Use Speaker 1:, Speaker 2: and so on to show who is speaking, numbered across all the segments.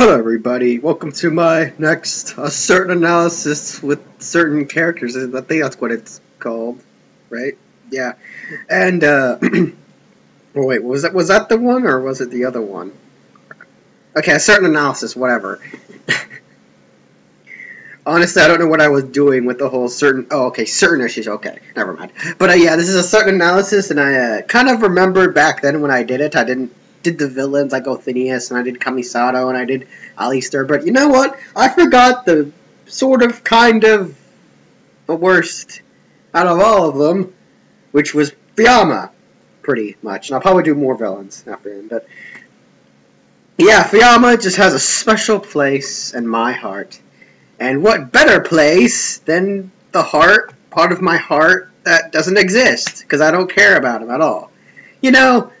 Speaker 1: Hello everybody, welcome to my next certain analysis with certain characters. I think that's what it's called, right? Yeah. And oh wait, was that the one or was it the other one? Okay, a certain analysis, whatever. Honestly, I don't know what I was doing with the whole certain... Oh, okay, certain issues, okay, never mind. But yeah, this is a certain analysis, and I kind of remembered back then when I did it, I did the villains, like Phineas, and I did Kamisato, and I did Alistair, but you know what? I forgot the sort of, kind of, the worst out of all of them, which was Fiamma, pretty much. And I'll probably do more villains after him, but... Yeah, Fiamma just has a special place in my heart. And what better place than the heart, part of my heart that doesn't exist, because I don't care about him at all. You know,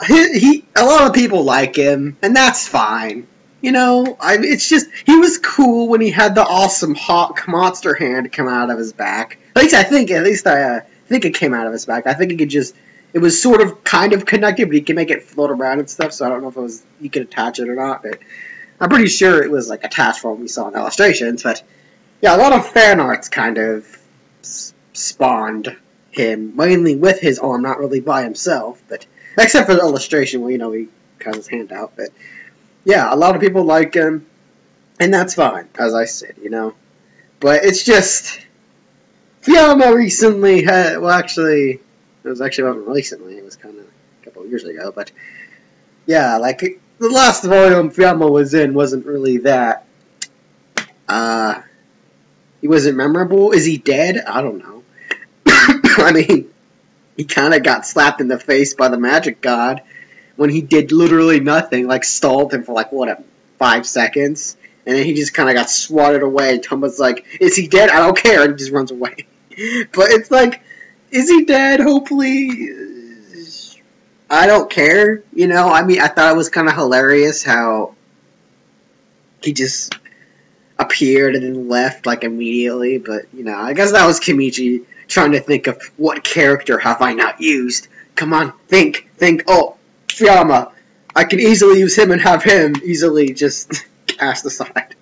Speaker 1: a lot of people like him, and that's fine. You know, it's just, he was cool when he had the awesome hawk monster hand come out of his back. At least I think it came out of his back. I think it was sort of, kind of connected, but he can make it float around and stuff, so I don't know if you could attach it or not, but... I'm pretty sure it was like attached from what we saw in illustrations, but yeah, a lot of fan arts kind of spawned him, mainly with his arm, not really by himself, but except for the illustration where, you know, he cut his hand out, but yeah, a lot of people like him, and that's fine, as I said, you know, but it's just, Fiamma recently had, well actually, wasn't recently, it was kind of a couple of years ago, but yeah, like, the last volume Fiamma was in wasn't really that. He wasn't memorable. Is he dead? I don't know. I mean, he kind of got slapped in the face by the magic god when he did literally nothing, like stalled him for like, what, 5 seconds? And then he just kind of got swatted away. Tomba's like, is he dead? I don't care. And he just runs away. But it's like, is he dead? Hopefully... I don't care, you know, I mean, I thought it was kind of hilarious how he just appeared and then left, like, immediately, but, you know, I guess that was Kimichi trying to think of what character have I not used. Come on, think, oh, Fiamma, I can easily use him and have him easily just cast aside.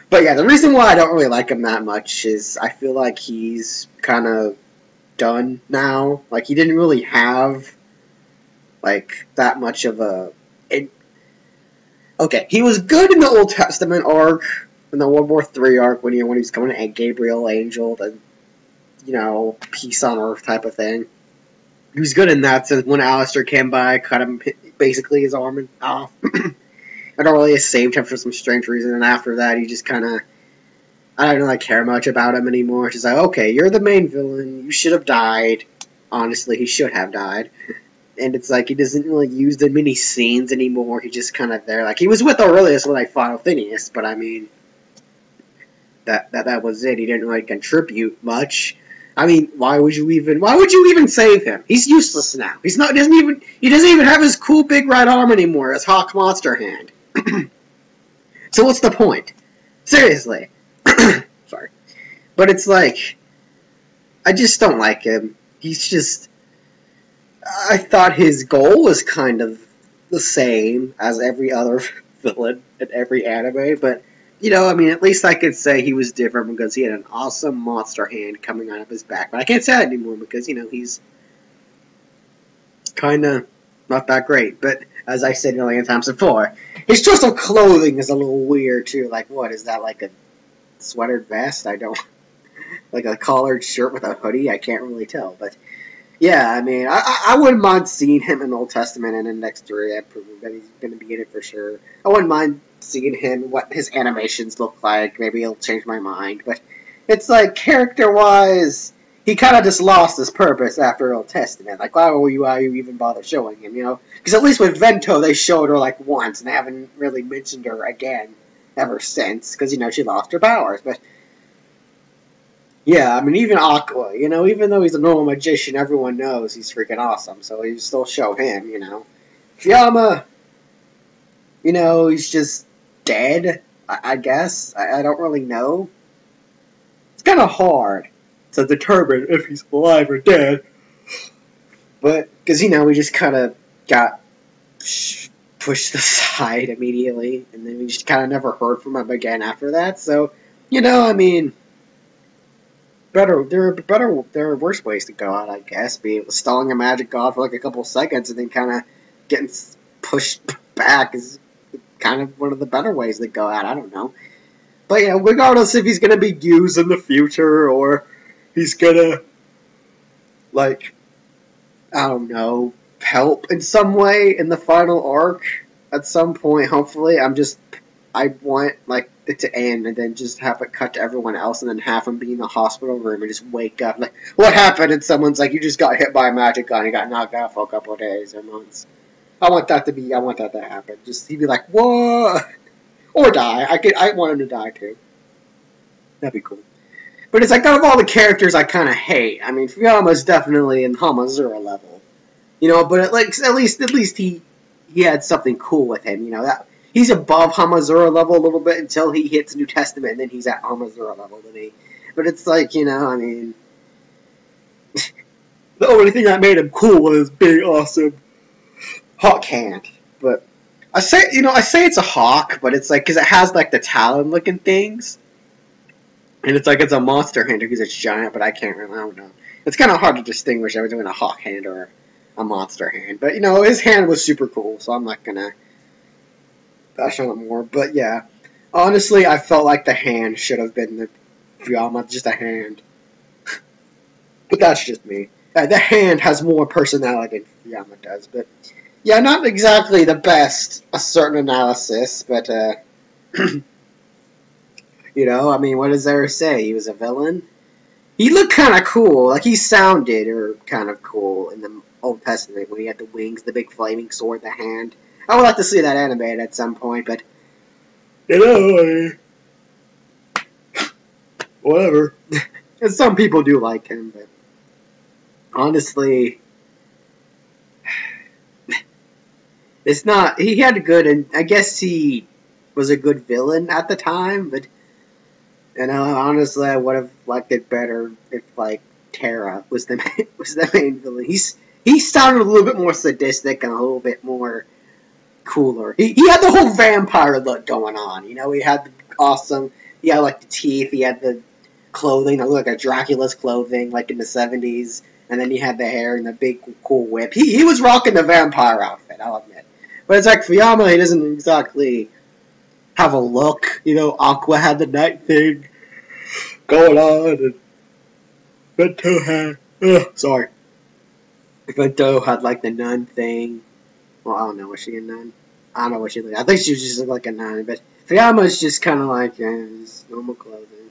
Speaker 1: But yeah, the reason why I don't really like him that much is I feel like he's kind of done now. Like, he didn't really have... like, that much of a... Okay, he was good in the Old Testament arc, in the World War III arc, when he was coming at Gabriel Angel, the, you know, peace on earth type of thing. He was good in that, since when Alistair came by, cut him, basically, his arm off. And really saved him for some strange reason, and after that, he just kind of... I don't really care much about him anymore. It's just like, okay, you're the main villain, you should have died. Honestly, he should have died. And it's like, he doesn't really use the mini scenes anymore, he's just kind of there. Like, he was with Aurelius when I fought Phineas, but I mean, that was it. He didn't really contribute much. I mean, why would you even save him? He's useless now. He doesn't even have his cool big right arm anymore, his hawk monster hand. So what's the point? Seriously. Sorry. But it's like, I just don't like him. He's just... I thought his goal was kind of the same as every other villain in every anime, but, you know, I mean, at least I could say he was different because he had an awesome monster hand coming out of his back. But I can't say that anymore because, you know, he's kind of not that great. But, as I said a million times before, his choice of clothing is a little weird, too. Like, what, is that like a sweater vest? I don't... like a collared shirt with a hoodie? I can't really tell, but... yeah, I mean, I wouldn't mind seeing him in Old Testament and in next 3. I'd prove that he's going to be in it for sure. I wouldn't mind seeing him, what his animations look like. Maybe he'll change my mind. But it's like, character-wise, he kind of just lost his purpose after Old Testament. Like, why would you even bother showing him, you know? Because at least with Vento, they showed her, like, once, and they haven't really mentioned her again ever since. Because, you know, she lost her powers, but... yeah, I mean, even Aqua, you know, even though he's a normal magician, everyone knows he's freaking awesome, so you still show him, you know. Fiamma, you know, he's just dead, I guess. I don't really know. It's kind of hard to determine if he's alive or dead. But, because, you know, we just kind of got pushed aside immediately, and then we just kind of never heard from him again after that. So, you know, I mean, there are worse ways to go out, I guess. Be it stalling a magic god for like a couple seconds and then kind of getting pushed back is kind of one of the better ways to go out. I don't know. But yeah, regardless if he's gonna be used in the future or he's gonna, like, I don't know, help in some way in the final arc at some point, hopefully. I want, like, it to end and then just have it cut to everyone else and then have him be in the hospital room and just wake up, like, what happened? And someone's like, you just got hit by a magic gun and got knocked out for a couple of days or months. I want that to happen. Just, he'd be like, whoa! Or die. I want him to die, too. That'd be cool. But it's like, out of all the characters I kind of hate, I mean, Fiamma's definitely in Hamazura level. You know, but at least he had something cool with him, you know, that he's above Hamazura level a little bit until he hits New Testament, and then he's at Hamazura level to me. But it's like, you know, I mean, the only thing that made him cool was his big, awesome hawk hand. But I say it's a hawk, but it's like, because it has like the talon-looking things, and it's like it's a monster hand because it's giant. But I don't know. It's kind of hard to distinguish between a hawk hand or a monster hand. But you know, his hand was super cool, so I'm not gonna bash on it more. But yeah, honestly, I felt like the hand should have been the Fiamma, just a hand. But that's just me. The hand has more personality than Fiamma does. But yeah, not exactly the best, a certain analysis, but you know, I mean, what does there say? He was a villain? He looked kind of cool, like he sounded kind of cool in the Old Testament when he had the wings, the big flaming sword, the hand. I would like to see that animated at some point, but you know, whatever. And some people do like him, but honestly, it's not. He had a good, and I guess he was a good villain at the time, but you know, honestly, I would have liked it better if like Terra was the main villain. He sounded a little bit more sadistic and a little bit more cooler. He had the whole vampire look going on. You know, he had he had like the teeth, he had the clothing that looked like a Dracula's clothing, like in the 70s, and then he had the hair and the big cool whip. He was rocking the vampire outfit, I'll admit. But it's like Fiamma, he doesn't exactly have a look. You know, Aqua had the night thing going on, and Vento had Vento had like the nun thing. Well, I don't know, was she a nun? I don't know what she looked like. I think she was just like a nun, but Fiamma's just kind of like, just normal clothing.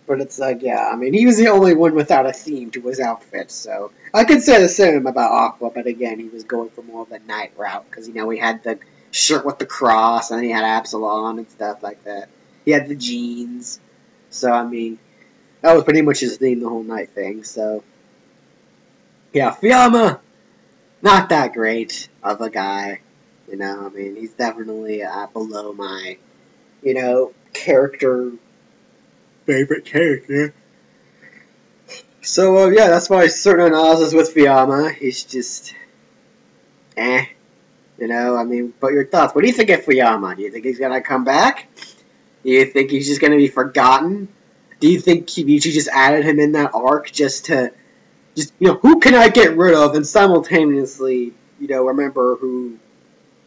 Speaker 1: But it's like, yeah, I mean, he was the only one without a theme to his outfit, so I could say the same about Aqua, but again, he was going for more of the night route, because, you know, he had the shirt with the cross, and then he had Absalom and stuff like that. He had the jeans, so, I mean, that was pretty much his theme, the whole night thing, so, yeah, Fiamma, not that great of a guy, you know, I mean, he's definitely below my, you know, favorite character. So, yeah, that's my certain analysis with Fiamma. He's just, you know, I mean, but your thoughts, what do you think of Fiamma? Do you think he's gonna come back? Do you think he's just gonna be forgotten? Do you think Kimichi just added him in that arc just, you know, who can I get rid of and simultaneously, you know, remember who,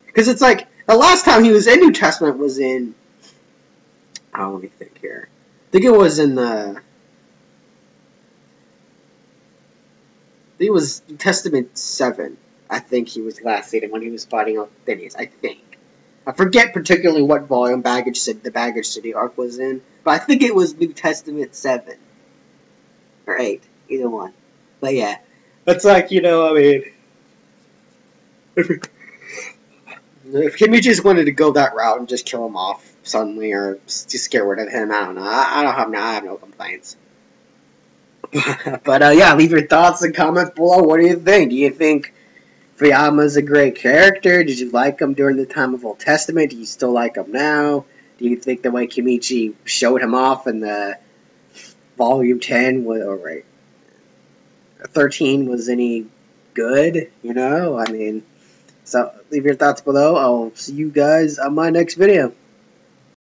Speaker 1: because it's like, the last time he was in New Testament was in, oh, let me think here. I think it was in it was Testament 7. I think he was last seen when he was fighting Phineas, I think. I forget particularly what volume the Baggage City arc was in, but I think it was New Testament 7. Or 8, either one. But yeah, it's like, you know, I mean, if Kimmy just wanted to go that route and just kill him off suddenly, or just get rid of him, I don't know. I have no complaints. But yeah, leave your thoughts and comments below. What do you think? Do you think Fiamma's a great character? Did you like him during the time of Old Testament? Do you still like him now? Do you think the way Kimichi showed him off in the Volume 10 or 13 was any good? You know, I mean, So leave your thoughts below. I'll see you guys on my next video.